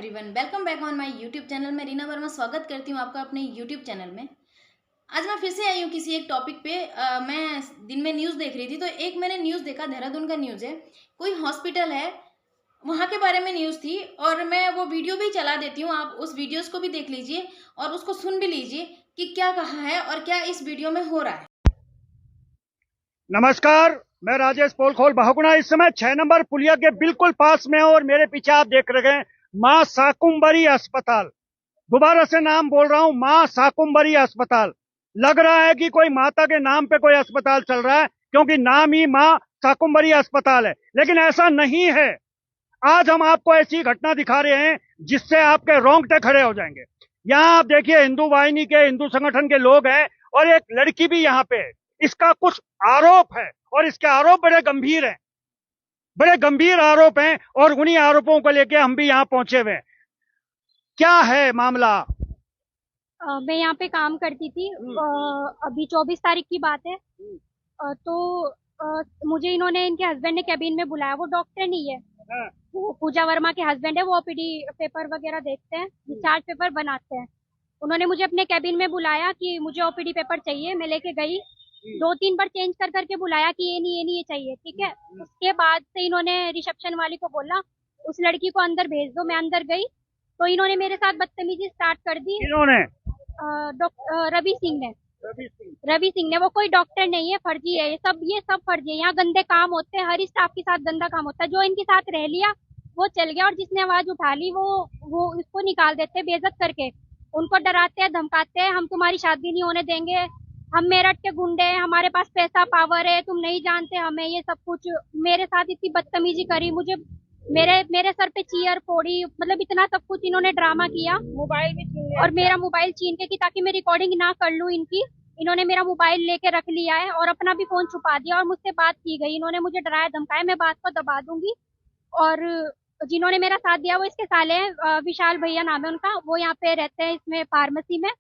Everyone, welcome back on my YouTube channel. मैं रीना वर्मा स्वागत करती हूँ आपका अपने यूट्यूब चैनल में। आज मैं फिर से आई हूँ किसी एक टॉपिक पे। मैं दिन में न्यूज़ देख रही थी तो एक मैंने न्यूज़ देखा, देहरादून का न्यूज़ है। कोई हॉस्पिटल है, वहाँ के बारे में न्यूज़ थी और मैं वो वीडियो भी चला देती हूँ, आप उस वीडियोज़ को भी देख लीजिए और उसको सुन भी लीजिए कि क्या कहा है और क्या इस वीडियो में हो रहा है। नमस्कार, मैं राजेश पोलखोल बहुगुणा इस समय 6 नंबर पुलिया के बिल्कुल पास में हूं और मेरे पीछे आप देख रहे हैं मां शाकुंभरी अस्पताल। दोबारा से नाम बोल रहा हूं, मां शाकुंभरी अस्पताल। लग रहा है कि कोई माता के नाम पे कोई अस्पताल चल रहा है, क्योंकि नाम ही मां शाकुंभरी अस्पताल है, लेकिन ऐसा नहीं है। आज हम आपको ऐसी घटना दिखा रहे हैं जिससे आपके रोंगटे खड़े हो जाएंगे। यहाँ आप देखिए, हिंदू वाहिनी के, हिंदू संगठन के लोग हैं और एक लड़की भी यहाँ पे है। इसका कुछ आरोप है और इसके आरोप बड़े गंभीर हैं, बड़े गंभीर आरोप हैं और उन्हीं आरोपों को लेके हम भी यहाँ पहुंचे हुए हैं। क्या है मामला? मैं यहाँ पे काम करती थी। अभी 24 तारीख की बात है। मुझे इन्होंने, इनके हस्बैंड ने कैबिन में बुलाया। वो डॉक्टर नहीं है, हाँ। वो पूजा वर्मा के हस्बैंड है। वो ओपीडी पेपर वगैरह देखते हैं, डिस्चार्ज पेपर बनाते हैं। उन्होंने मुझे अपने कैबिन में बुलाया कि मुझे ओपीडी पेपर चाहिए। मैं लेके गई, 2-3 बार चेंज कर करके बुलाया कि ये नहीं, ये नहीं, ये चाहिए। ठीक है। उसके बाद से इन्होंने रिसेप्शन वाली को बोला उस लड़की को अंदर भेज दो। मैं अंदर गई तो इन्होंने मेरे साथ बदतमीजी स्टार्ट कर दी। इन्होंने रवि सिंह ने, वो कोई डॉक्टर नहीं है, फर्जी है। ये सब फर्जी है। यहाँ गंदे काम होते हैं, हर स्टाफ के साथ गंदा काम होता है। जो इनके साथ रह लिया वो चल गया और जिसने आवाज उठा ली वो इसको निकाल देते, बेइज्जत करके। उनको डराते हैं, धमकाते हैं, हम तुम्हारी शादी नहीं होने देंगे, हम मेरठ के गुंडे हैं, हमारे पास पैसा पावर है, तुम नहीं जानते हमें, ये सब कुछ। मेरे साथ इतनी बदतमीजी करी, मुझे मेरे सर पे चीयर फोड़ी, मतलब इतना सब कुछ इन्होंने ड्रामा किया। मोबाइल भी छीन लिया और मेरा मोबाइल छीन के, कि ताकि मैं रिकॉर्डिंग ना कर लूं इनकी। इन्होंने मेरा मोबाइल लेके रख लिया है और अपना भी फोन छुपा दिया और मुझसे बात की गई। इन्होंने मुझे डराया धमकाया, मैं बात को दबा दूंगी। और जिन्होंने मेरा साथ दिया वो इसके साले हैं, विशाल भैया नाम है उनका। वो यहाँ पे रहते हैं इसमें फार्मेसी में।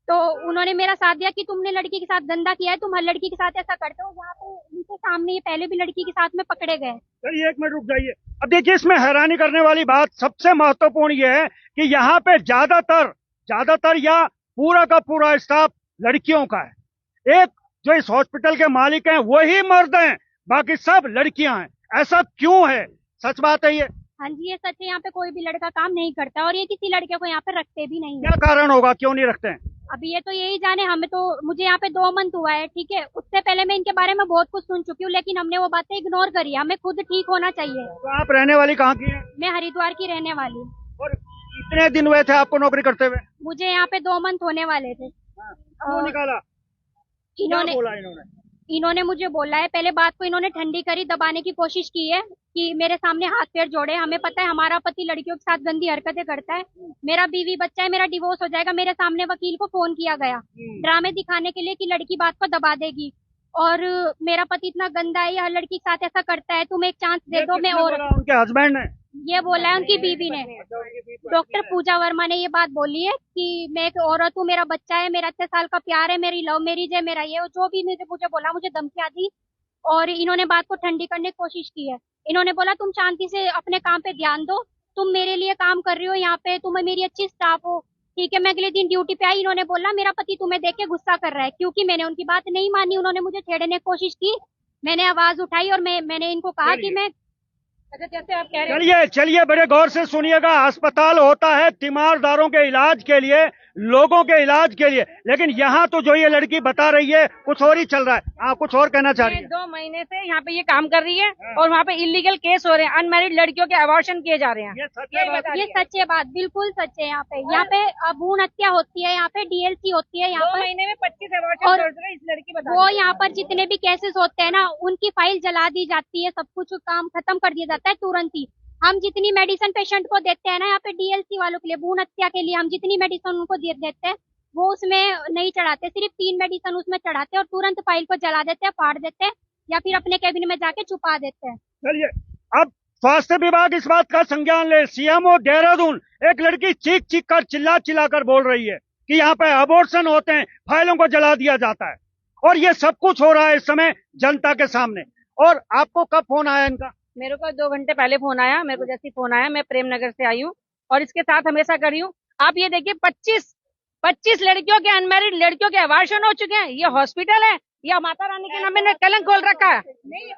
तो उन्होंने मेरा साथ दिया कि तुमने लड़की के साथ गंदा किया है, तुम हर लड़की के साथ ऐसा करते हो। यहाँ पे उनके सामने ये पहले भी लड़की के साथ में पकड़े गए। चलिए एक मिनट रुक जाइए। अब देखिए, इसमें हैरानी करने वाली बात, सबसे महत्वपूर्ण ये है कि यहाँ पे ज्यादातर या पूरा का पूरा स्टाफ लड़कियों का है। एक जो इस हॉस्पिटल के मालिक हैं वही मर्द हैं, बाकी सब लड़कियां हैं। ऐसा क्यों है? सच बात है ये? हाँ जी, ये सच है। यहाँ पे कोई भी लड़का काम नहीं करता और ये किसी लड़के को यहाँ पे रखते भी नहीं है। क्या कारण होगा, क्यों नहीं रखते हैं? अभी ये तो यही जाने। हमें तो, मुझे यहाँ पे 2 मंथ हुआ है, ठीक है। उससे पहले मैं इनके बारे में बहुत कुछ सुन चुकी हूँ, लेकिन हमने वो बातें इग्नोर करी। हमें खुद ठीक होना चाहिए। तो आप रहने वाली कहाँ की हैं? मैं हरिद्वार की रहने वाली हूँ। और कितने दिन हुए थे आपको नौकरी करते हुए? मुझे यहाँ पे 2 मंथ होने वाले थे। हाँ। क्यों निकाला? क्या बोला इन्होंने मुझे बोला है, पहले बात को इन्होंने ठंडी करी, दबाने की कोशिश की है कि मेरे सामने हाथ पैर जोड़े। हमें पता है हमारा पति लड़कियों के साथ गंदी हरकतें करता है, मेरा बीवी बच्चा है, मेरा डिवोर्स हो जाएगा। मेरे सामने वकील को फोन किया गया ड्रामे दिखाने के लिए कि लड़की बात को दबा देगी। और मेरा पति इतना गंदा है, हर लड़की के साथ ऐसा करता है, तुम एक चांस दे दो। मैं, और उनके हस्बैंड ने ये बोला है, उनकी बीवी ने, डॉक्टर पूजा वर्मा ने ये बात बोली है कि मैं एक औरत हूँ, मेरा बच्चा है, मेरा 6 साल का प्यार है, मेरी लव मैरिज है, मेरा ये जो भी मुझे बोला, मुझे धमकियां दी और इन्होंने बात को ठंडी करने की कोशिश की है। इन्होंने बोला तुम शांति से अपने काम पे ध्यान दो, तुम मेरे लिए काम कर रही हो यहाँ पे, तुम मेरी अच्छी स्टाफ हो, ठीक है। मैं अगले दिन ड्यूटी पे आई, इन्होंने बोला मेरा पति तुम्हें देख के गुस्सा कर रहा है। क्योंकि मैंने उनकी बात नहीं मानी, उन्होंने मुझे छेड़ने की कोशिश की, मैंने आवाज उठाई और मैंने इनको कहा कि मैं, जैसे आप कह रहे हैं। चलिए बड़े गौर से सुनिएगा। अस्पताल होता है तीमारदारों के इलाज के लिए, लोगों के इलाज के लिए, लेकिन यहाँ तो जो ये लड़की बता रही है कुछ और ही चल रहा है। आप कुछ और कहना चाह रही है? 2 महीने से यहाँ पे ये काम कर रही है और वहाँ पे इलीगल केस हो रहे हैं, अनमैरिड लड़कियों के अबॉर्शन किए जा रहे हैं। ये सच है बात? ये सच है बात, बिल्कुल सच है। यहाँ पे भ्रूण हत्या होती है, यहाँ पे डीएलसी होती है। यहाँ 2 पर महीने में 25 अबॉर्शन इस लड़की बता वो यहाँ पर जितने भी केसेस होते हैं ना, उनकी फाइल जला दी जाती है, सब कुछ काम खत्म कर दिया जाता है तुरंत ही। हम जितनी मेडिसिन पेशेंट को देते हैं ना, यहाँ पे डीएलसी वालों के लिए, भ्रूण हत्या के लिए, हम जितनी मेडिसिन उनको देते हैं वो उसमें नहीं चढ़ाते, सिर्फ 3 मेडिसिन उसमें चढ़ाते हैं और तुरंत फाइल को जला देते हैं, फाड़ देते हैं या फिर अपने कैबिन में जाके छुपा देते हैं। चलिए, अब स्वास्थ्य विभाग इस बात का संज्ञान ले। सीएमओ देहरादून, एक लड़की चीख कर चिल्ला कर बोल रही है कि यहाँ पे अबॉर्शन होते हैं, फाइलों को जला दिया जाता है और ये सब कुछ हो रहा है इस समय जनता के सामने। और आपको कब फोन आया इनका? मेरे को 2 घंटे पहले फोन आया। मेरे को जैसे फोन आया, मैं प्रेम नगर से आई हूँ, और इसके साथ हमेशा खड़ी हूँ। आप ये देखिए 25 लड़कियों के, अनमैरिड लड़कियों के अबॉर्शन हो चुके हैं। ये हॉस्पिटल है या माता रानी के नाम में कलंक खोल रखा है?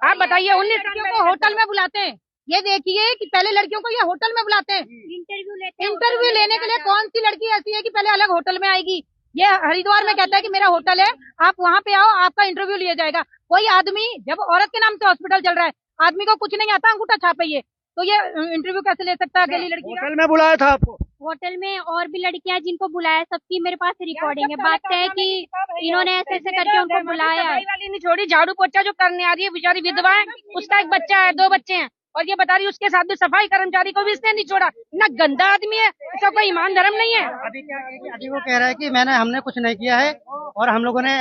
आप बताइए। 19 लड़कियों को होटल में बुलाते हैं। ये देखिए कि पहले लड़कियों को ये होटल में बुलाते हैं इंटरव्यू लेने के लिए। कौन सी लड़की ऐसी है कि पहले अलग होटल में आएगी? ये हरिद्वार में कहता है कि मेरा होटल है, आप वहाँ पे आओ, आपका इंटरव्यू लिया जाएगा। कोई आदमी, जब औरत के नाम से हॉस्पिटल चल रहा है, आदमी को कुछ नहीं आता, अंगूठा छापे, तो ये इंटरव्यू कैसे ले सकता है अकेली लड़की का? होटल में बुलाया था आपको? होटल में और भी लड़कियां जिनको बुलाया, सबकी मेरे पास रिकॉर्डिंग है। बात है कि इन्होंने ऐसे ऐसे करके उनको बुलाया है। वाली नहीं छोड़ी, झाड़ू पोछा जो करने आ रही है बेचारी विधवा है, उसका एक बच्चा है, 2 बच्चे हैं, और ये बता रही है उसके साथ भी सफाई कर्मचारी को भी इसने नहीं छोड़ा। ना गंदा आदमी है, इसका कोई ईमान धर्म नहीं है। अभी क्या है कि अभी वो कह रहा है कि हमने कुछ नहीं किया है, और हम लोगों ने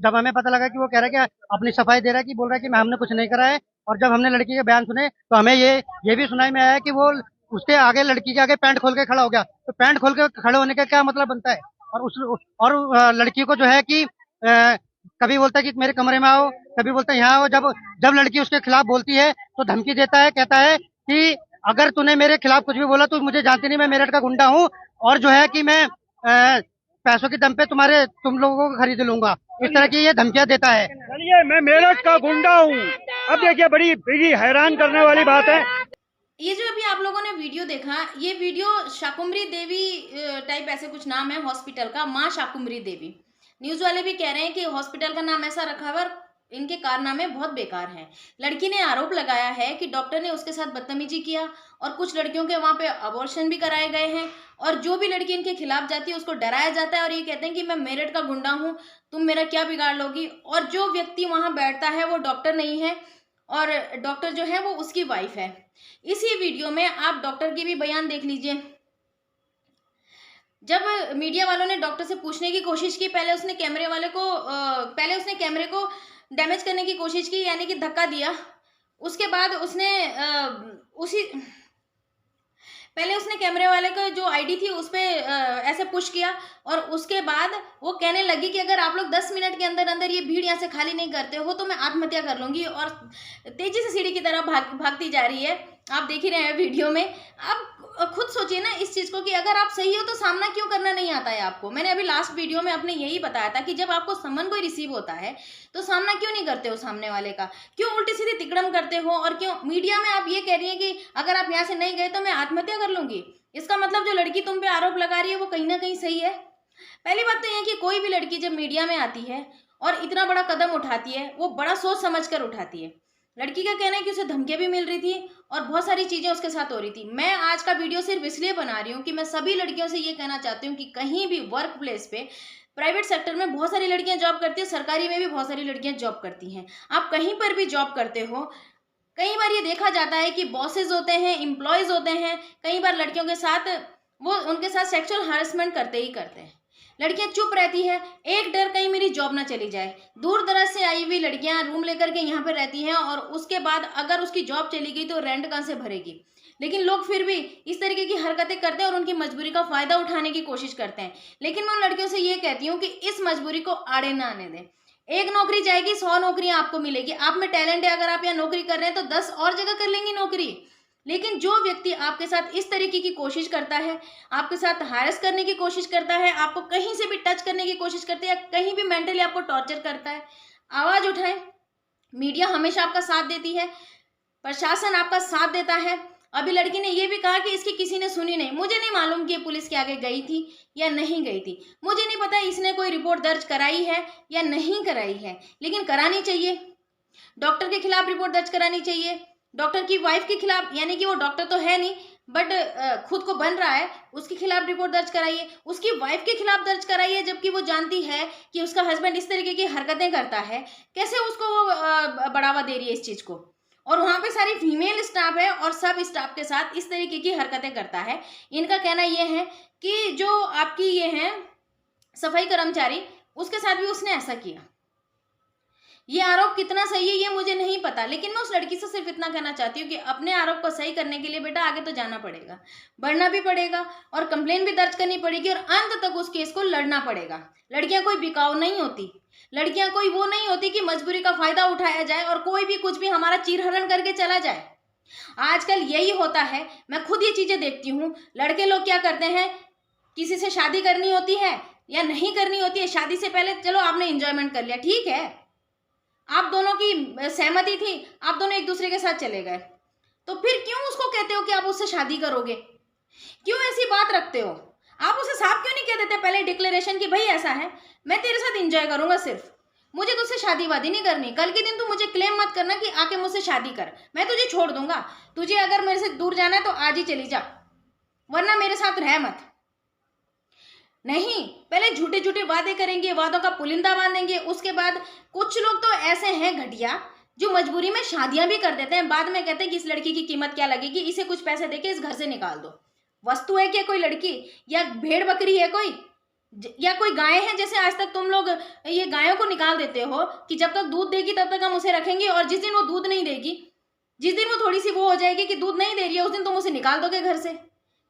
जब हमें पता लगा कि वो कह रहा है कि अपनी सफाई दे रहा है, कि बोल रहा है कि हमने कुछ नहीं करा है, और जब हमने लड़की के बयान सुने तो हमें ये भी सुनाई में आया कि वो उसके आगे, लड़की के आगे पैंट खोल के खड़ा हो गया। तो पैंट खोल के खड़े होने का क्या मतलब बनता है? और लड़की को जो है कि कभी बोलता है कि मेरे कमरे में आओ, कभी बोलता है यहाँ आओ। जब लड़की उसके खिलाफ बोलती है तो धमकी देता है, कहता है कि अगर तूने मेरे खिलाफ कुछ भी बोला तो मुझे जानती नहीं, मैं मेरठ का गुंडा हूँ, और जो है कि मैं पैसों के दम पे तुम लोगों को खरीद लूंगा। इस तरह की ये धमकियां देता है। चलिए, मैं मेरठ का गुंडा हूँ। अब देखिए, बड़ी हैरान करने वाली बात है। ये जो अभी आप लोगों ने वीडियो देखा, ये वीडियो शाकुंभरी देवी टाइप ऐसे कुछ नाम है हॉस्पिटल का, माँ शाकुंभरी देवी। न्यूज वाले भी कह रहे हैं कि हॉस्पिटल का नाम ऐसा रखा हुआ, इनके कारनामे बहुत बेकार हैं। लड़की ने आरोप लगाया है कि डॉक्टर ने उसके साथ बदतमीजी किया, और कुछ लड़कियों के वहाँ पे अबॉर्शन भी कराए गए हैं, और जो भी लड़की इनके खिलाफ जाती है उसको डराया जाता है, और ये कहते हैं कि मैं मेरठ का गुंडा हूँ, तुम मेरा क्या बिगाड़ लोगी। और जो व्यक्ति वहाँ बैठता है वो डॉक्टर नहीं है, और डॉक्टर जो है वो उसकी वाइफ है। इसी वीडियो में आप डॉक्टर की भी बयान देख लीजिए। जब मीडिया वालों ने डॉक्टर से पूछने की कोशिश की, पहले उसने कैमरे को डैमेज करने की कोशिश की, यानी कि धक्का दिया। उसके बाद उसने कैमरे वाले को जो आईडी थी उस पर ऐसे पुश किया, और उसके बाद वो कहने लगी कि अगर आप लोग 10 मिनट के अंदर अंदर ये भीड़ यहाँ से खाली नहीं करते हो तो मैं आत्महत्या कर लूँगी, और तेजी से सीढ़ी की तरह भागती जा रही है। आप देख ही रहे हैं वीडियो में। आप खुद सोचिए ना इस चीज़ को कि अगर आप सही हो तो सामना क्यों करना नहीं आता है आपको। मैंने अभी लास्ट वीडियो में अपने यही बताया था कि जब आपको सम्मन कोई रिसीव होता है तो सामना क्यों नहीं करते हो सामने वाले का, क्यों उल्टी सीधी तिकड़म करते हो, और क्यों मीडिया में आप ये कह रही हैं कि अगर आप यहाँ से नहीं गए तो मैं आत्महत्या कर लूँगी। इसका मतलब जो लड़की तुम पे आरोप लगा रही है वो कहीं ना कहीं सही है। पहली बात तो ये कि कोई भी लड़की जब मीडिया में आती है और इतना बड़ा कदम उठाती है, वो बड़ा सोच समझ कर उठाती है। लड़की का कहना है कि उसे धमकियां भी मिल रही थी और बहुत सारी चीज़ें उसके साथ हो रही थी। मैं आज का वीडियो सिर्फ इसलिए बना रही हूँ कि मैं सभी लड़कियों से ये कहना चाहती हूँ कि कहीं भी वर्क प्लेस पे, प्राइवेट सेक्टर में बहुत सारी लड़कियां जॉब करती हैं, सरकारी में भी बहुत सारी लड़कियां जॉब करती हैं। आप कहीं पर भी जॉब करते हो, कई बार ये देखा जाता है कि बॉसेज होते हैं, एम्प्लॉयज़ होते हैं, कई बार लड़कियों के साथ वो उनके साथ सेक्सुअल हरासमेंट करते ही करते हैं। लड़कियां चुप रहती है, एक डर कहीं मेरी जॉब ना चली जाए। दूर दराज से आई हुई लड़कियां रूम लेकर के यहाँ पर रहती हैं, और उसके बाद अगर उसकी जॉब चली गई तो रेंट कहाँ से भरेगी। लेकिन लोग फिर भी इस तरीके की हरकतें करते हैं और उनकी मजबूरी का फायदा उठाने की कोशिश करते हैं। लेकिन मैं उन लड़कियों से ये कहती हूँ कि इस मजबूरी को आड़े ना आने दें। एक नौकरी जाएगी, 100 नौकरियां आपको मिलेगी। आप में टैलेंट है, अगर आप यहाँ नौकरी कर रहे हैं तो 10 और जगह कर लेंगी नौकरी। लेकिन जो व्यक्ति आपके साथ इस तरीके की कोशिश करता है, आपके साथ हायरस करने की कोशिश करता है, आपको कहीं से भी टच करने की कोशिश करता है, या कहीं भी मेंटली आपको टॉर्चर करता है, आवाज़ उठाएं। मीडिया हमेशा आपका साथ देती है, प्रशासन आपका साथ देता है। अभी लड़की ने यह भी कहा कि इसकी किसी ने सुनी नहीं। मुझे नहीं मालूम कि ये पुलिस के आगे गई थी या नहीं गई थी, मुझे नहीं पता इसने कोई रिपोर्ट दर्ज कराई है या नहीं कराई है, लेकिन करानी चाहिए। डॉक्टर के खिलाफ रिपोर्ट दर्ज करानी चाहिए, डॉक्टर की वाइफ के खिलाफ, यानी कि वो डॉक्टर तो है नहीं बट खुद को बन रहा है, उसके खिलाफ रिपोर्ट दर्ज कराइए। उसकी वाइफ के खिलाफ दर्ज कराइए, जबकि वो जानती है कि उसका हस्बैंड इस तरीके की हरकतें करता है। कैसे उसको वो बढ़ावा दे रही है इस चीज़ को। और वहाँ पे सारी फीमेल स्टाफ है और सब स्टाफ के साथ इस तरीके की हरकतें करता है। इनका कहना ये है कि जो आपकी ये हैं सफाई कर्मचारी, उसके साथ भी उसने ऐसा किया। ये आरोप कितना सही है ये मुझे नहीं पता, लेकिन मैं उस लड़की से सिर्फ इतना कहना चाहती हूँ कि अपने आरोप को सही करने के लिए बेटा आगे तो जाना पड़ेगा, बढ़ना भी पड़ेगा, और कंप्लेन भी दर्ज करनी पड़ेगी, और अंत तक उस केस को लड़ना पड़ेगा। लड़कियां कोई बिकाऊ नहीं होती, लड़कियां कोई वो नहीं होती कि मजबूरी का फायदा उठाया जाए और कोई भी कुछ भी हमारा चीरहरण करके चला जाए। आजकल यही होता है, मैं खुद ये चीजें देखती हूँ। लड़के लोग क्या करते हैं, किसी से शादी करनी होती है या नहीं करनी होती है, शादी से पहले चलो आपने एंजॉयमेंट कर लिया, ठीक है, आप दोनों की सहमति थी, आप दोनों एक दूसरे के साथ चले गए, तो फिर क्यों उसको कहते हो कि आप उससे शादी करोगे? क्यों ऐसी बात रखते हो? आप उसे साफ क्यों नहीं कह देते पहले डिक्लेरेशन की भाई ऐसा है, मैं तेरे साथ एंजॉय करूंगा, सिर्फ मुझे तुझसे शादी वादी नहीं करनी, कल के दिन तू मुझे क्लेम मत करना कि आके मुझसे शादी कर, मैं तुझे छोड़ दूंगा, तुझे अगर मेरे से दूर जाना है तो आज ही चली जा, वरना मेरे साथ रह मत। नहीं, पहले झूठे झूठे वादे करेंगे, वादों का पुलिंदा बांधेंगे, उसके बाद कुछ लोग तो ऐसे हैं घटिया जो मजबूरी में शादियां भी कर देते हैं, बाद में कहते हैं कि इस लड़की की कीमत क्या लगेगी, इसे कुछ पैसे देके इस घर से निकाल दो। वस्तु है क्या कोई लड़की, या भेड़ बकरी है कोई, या कोई गाय है? जैसे आज तक तुम लोग ये गायों को निकाल देते हो कि जब तक दूध देगी तब तक हम उसे रखेंगे, और जिस दिन वो दूध नहीं देगी, जिस दिन वो थोड़ी सी वो हो जाएगी कि दूध नहीं दे रही है, उस दिन तुम उसे निकाल दोगे घर से।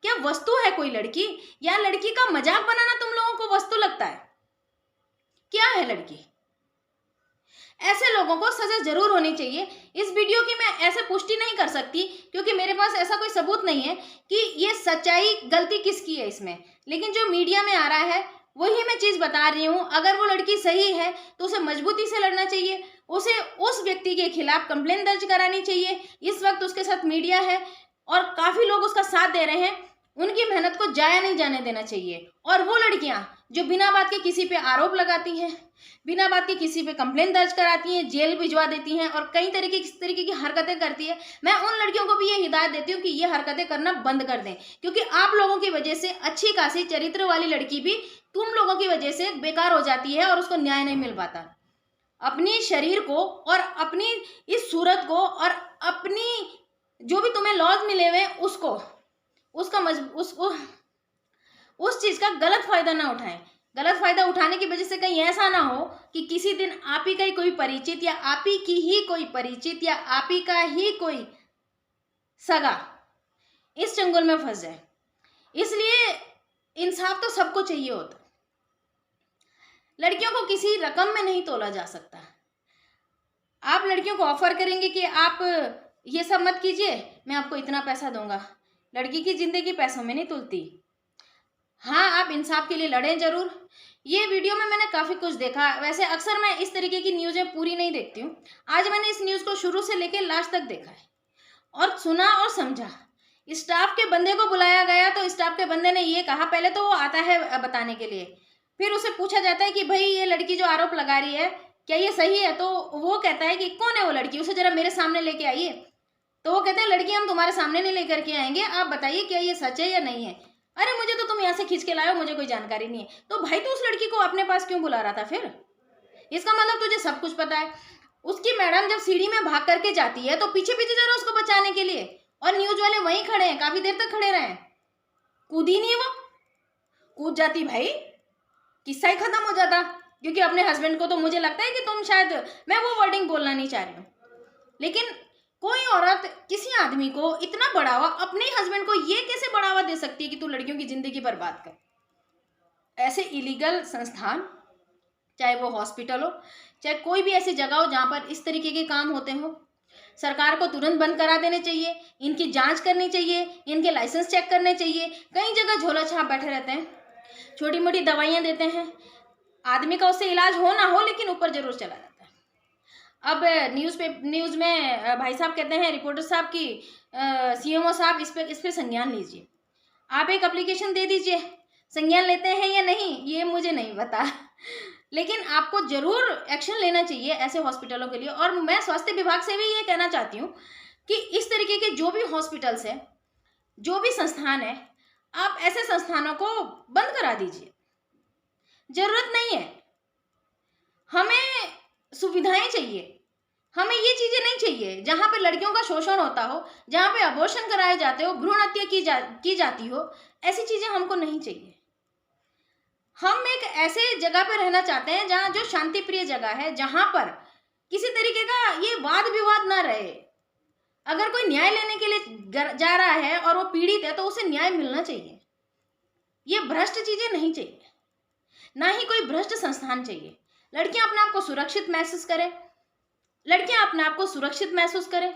क्या वस्तु है कोई लड़की? या लड़की का मजाक बनाना तुम लोगों को वस्तु लगता है? क्या है लड़की? ऐसे लोगों को सजा जरूर होनी चाहिए। इस वीडियो की मैं ऐसे पुष्टि नहीं कर सकती क्योंकि मेरे पास ऐसा कोई सबूत नहीं है कि ये सच्चाई गलती किसकी है इसमें, लेकिन जो मीडिया में आ रहा है वही मैं चीज बता रही हूँ। अगर वो लड़की सही है तो उसे मजबूती से लड़ना चाहिए, उसे उस व्यक्ति के खिलाफ कंप्लेन दर्ज करानी चाहिए। इस वक्त उसके साथ मीडिया है और काफी लोग उसका साथ दे रहे हैं, उनकी मेहनत को जाया नहीं जाने देना चाहिए। और वो लड़कियां जो बिना बात के किसी पे आरोप लगाती हैं, बिना बात के किसी पे कंप्लेन दर्ज कराती हैं, जेल भिजवा देती हैं और कई तरीके की हरकतें करती है, मैं उन लड़कियों को भी ये हिदायत देती हूँ कि ये हरकतें करना बंद कर दें, क्योंकि आप लोगों की वजह से अच्छी खासी चरित्र वाली लड़की भी तुम लोगों की वजह से बेकार हो जाती है और उसको न्याय नहीं मिल पाता। अपनी शरीर को और अपनी इस सूरत को और अपनी जो भी तुम्हें लॉज मिले हुए उसको उस चीज का गलत फायदा ना उठाएं। गलत फायदा उठाने की वजह से कहीं ऐसा ना हो कि किसी दिन आप ही का ही कोई परिचित या आप ही की ही कोई परिचित या आप ही का ही कोई सगा इस चंगुल में फंस जाए। इसलिए इंसाफ तो सबको चाहिए होता, लड़कियों को किसी रकम में नहीं तोला जा सकता। आप लड़कियों को ऑफर करेंगे कि आप ये सब मत कीजिए, मैं आपको इतना पैसा दूंगा, लड़की की जिंदगी पैसों में नहीं तुलती। हाँ, आप इंसाफ के लिए लड़ें जरूर। ये वीडियो में मैंने काफ़ी कुछ देखा, वैसे अक्सर मैं इस तरीके की न्यूज़ें पूरी नहीं देखती हूँ। आज मैंने इस न्यूज़ को शुरू से लेकर लास्ट तक देखा है और सुना और समझा। स्टाफ के बंदे को बुलाया गया तो स्टाफ के बंदे ने ये कहा, पहले तो वो आता है बताने के लिए, फिर उसे पूछा जाता है कि भाई ये लड़की जो आरोप लगा रही है क्या ये सही है, तो वो कहता है कि कौन है वो लड़की, उसे जरा मेरे सामने लेके आइए। तो वो कहते हैं लड़की हम तुम्हारे सामने नहीं लेकर के आएंगे, आप बताइए क्या ये सच है या नहीं है। अरे मुझे तो तुम यहाँ से खींच के लाए हो, मुझे कोई जानकारी नहीं है। तो भाई तो उस लड़की को अपने पास क्यों बुला रहा था फिर? इसका मतलब तुझे सब कुछ पता है। उसकी मैडम जब सीढ़ी में भाग करके जाती है तो पीछे पीछे जा रहा उसको बचाने के लिए, और न्यूज वाले वहीं खड़े हैं, काफी देर तक खड़े रहे, कूदी नहीं, वो कूद जाती भाई किस्सा ही खत्म हो जाता। क्योंकि अपने हस्बैंड को तो मुझे लगता है कि तुम शायद, मैं वो वर्डिंग बोलना नहीं चाह रही हूँ, लेकिन कोई औरत किसी आदमी को इतना बढ़ावा, अपने हस्बैंड को ये कैसे बढ़ावा दे सकती है कि तू लड़कियों की जिंदगी बर्बाद कर। ऐसे इलीगल संस्थान, चाहे वो हॉस्पिटल हो, चाहे कोई भी ऐसी जगह हो जहाँ पर इस तरीके के काम होते हो, सरकार को तुरंत बंद करा देने चाहिए, इनकी जांच करनी चाहिए, इनके लाइसेंस चेक करने चाहिए। कई जगह झोला छाप बैठे रहते हैं, छोटी मोटी दवाइयाँ देते हैं, आदमी का उससे इलाज हो ना हो लेकिन ऊपर जरूर चला जाता है। अब न्यूज़ में भाई साहब कहते हैं, रिपोर्टर साहब की सीएमओ साहब इस पे संज्ञान लीजिए, आप एक एप्लीकेशन दे दीजिए। संज्ञान लेते हैं या नहीं ये मुझे नहीं पता, लेकिन आपको जरूर एक्शन लेना चाहिए ऐसे हॉस्पिटलों के लिए। और मैं स्वास्थ्य विभाग से भी ये कहना चाहती हूँ कि इस तरीके के जो भी हॉस्पिटल्स हैं, जो भी संस्थान है, आप ऐसे संस्थानों को बंद करा दीजिए। जरूरत नहीं है, हमें सुविधाएं चाहिए, हमें ये चीजें नहीं चाहिए जहां पे लड़कियों का शोषण होता हो, जहां पे अबॉर्शन कराए जाते हो, भ्रूण हत्या की जाती हो, ऐसी चीजें हमको नहीं चाहिए। हम एक ऐसे जगह पे रहना चाहते हैं जहां जो शांति प्रिय जगह है, जहां पर किसी तरीके का ये वाद विवाद ना रहे। अगर कोई न्याय लेने के लिए जा रहा है और वो पीड़ित है तो उसे न्याय मिलना चाहिए। ये भ्रष्ट चीजें नहीं चाहिए, ना ही कोई भ्रष्ट संस्थान चाहिए। लड़कियां अपने आप को सुरक्षित महसूस करें, लड़कियां अपने आप को सुरक्षित महसूस करें।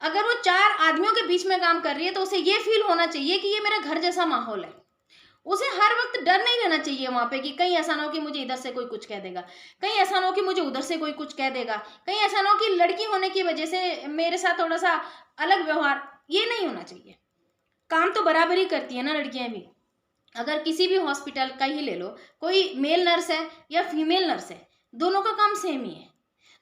अगर वो 4 आदमियों के बीच में काम कर रही है तो उसे ये फील होना चाहिए कि ये मेरा घर जैसा माहौल है। उसे हर वक्त डर नहीं रहना चाहिए वहां पे कि कहीं ऐसा ना हो कि मुझे इधर से कोई कुछ कह देगा, कहीं ऐसा ना हो कि मुझे उधर से कोई कुछ कह देगा, कहीं ऐसा ना हो कि लड़की होने की वजह से मेरे साथ थोड़ा सा अलग व्यवहार, ये नहीं होना चाहिए। काम तो बराबर ही करती है ना लड़कियां भी। अगर किसी भी हॉस्पिटल का ही ले लो, कोई मेल नर्स है या फीमेल नर्स है, दोनों का काम सेम ही है,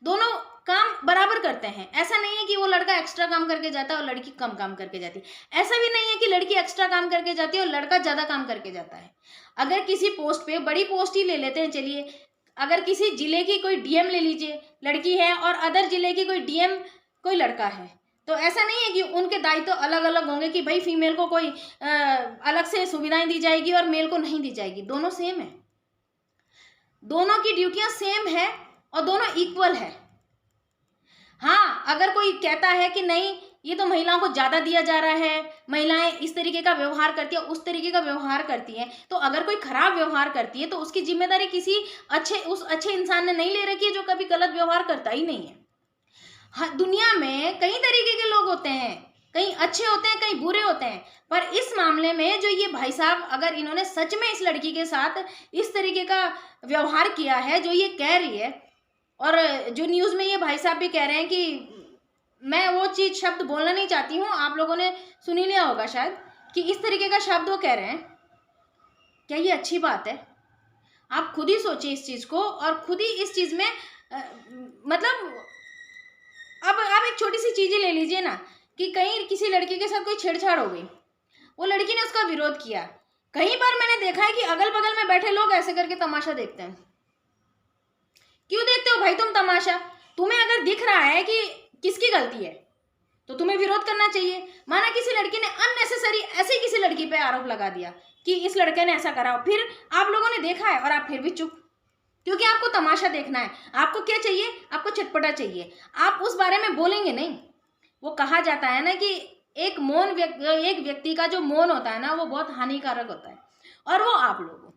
दोनों काम बराबर करते हैं। ऐसा नहीं है कि वो लड़का एक्स्ट्रा काम करके जाता है और लड़की कम काम करके जाती है। ऐसा भी नहीं है कि लड़की एक्स्ट्रा काम करके जाती है और लड़का ज्यादा काम करके जाता है। अगर किसी पोस्ट पे, बड़ी पोस्ट ही ले लेते हैं चलिए, अगर किसी जिले की कोई डीएम ले लीजिए लड़की है और अदर जिले की कोई डीएम कोई लड़का है, तो ऐसा नहीं है कि उनके दायित्व तो अलग अलग होंगे कि भाई फीमेल को कोई अलग से सुविधाएं दी जाएगी और मेल को नहीं दी जाएगी। दोनों सेम है, दोनों की ड्यूटियां सेम है और दोनों इक्वल है। हाँ, अगर कोई कहता है कि नहीं ये तो महिलाओं को ज्यादा दिया जा रहा है, महिलाएं इस तरीके का व्यवहार करती है, उस तरीके का व्यवहार करती है, तो अगर कोई खराब व्यवहार करती है तो उसकी जिम्मेदारी किसी उस अच्छे इंसान ने नहीं ले रखी है जो कभी गलत व्यवहार करता ही नहीं है। हाँ, दुनिया में कई तरीके के लोग होते हैं, कहीं अच्छे होते हैं, कहीं बुरे होते हैं, पर इस मामले में जो ये भाई साहब, अगर इन्होंने सच में इस लड़की के साथ इस तरीके का व्यवहार किया है जो ये कह रही है, और जो न्यूज़ में ये भाई साहब भी कह रहे हैं कि मैं वो चीज़ शब्द बोलना नहीं चाहती हूँ, आप लोगों ने सुन ही लिया होगा शायद, कि इस तरीके का शब्द वो कह रहे हैं, क्या ये अच्छी बात है? आप खुद ही सोचिए इस चीज़ को, और खुद ही इस चीज़ में मतलब अब आप एक छोटी सी चीज़ ही ले लीजिए ना, कि कहीं किसी लड़की के साथ कोई छेड़छाड़ हो गई, वो लड़की ने उसका विरोध किया, कई बार मैंने देखा है कि अगल बगल में बैठे लोग ऐसे करके तमाशा देखते हैं। क्यों देखते हो भाई तुम तमाशा? तुम्हें अगर दिख रहा है कि किसकी गलती है तो तुम्हें विरोध करना चाहिए। माना किसी लड़की ने अननेसेसरी ऐसे किसी लड़की पे आरोप लगा दिया कि इस लड़के ने ऐसा करा, फिर आप लोगों ने देखा है और आप फिर भी चुप, क्योंकि आपको तमाशा देखना है। आपको क्या चाहिए? आपको चटपटा चाहिए, आप उस बारे में बोलेंगे नहीं। वो कहा जाता है ना कि एक व्यक्ति का जो मौन होता है ना, वो बहुत हानिकारक होता है। और वो आप लोगों,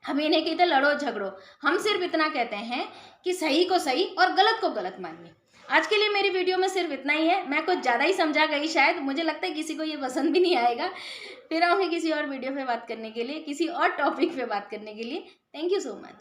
हम ये नहीं कहते लड़ो झगड़ो, हम सिर्फ इतना कहते हैं कि सही को सही और गलत को गलत मानिए। आज के लिए मेरी वीडियो में सिर्फ इतना ही है। मैं कुछ ज़्यादा ही समझा गई शायद, मुझे लगता है किसी को ये पसंद भी नहीं आएगा। फिर आऊँगी किसी और वीडियो पे बात करने के लिए, किसी और टॉपिक पे बात करने के लिए। Thank you so much.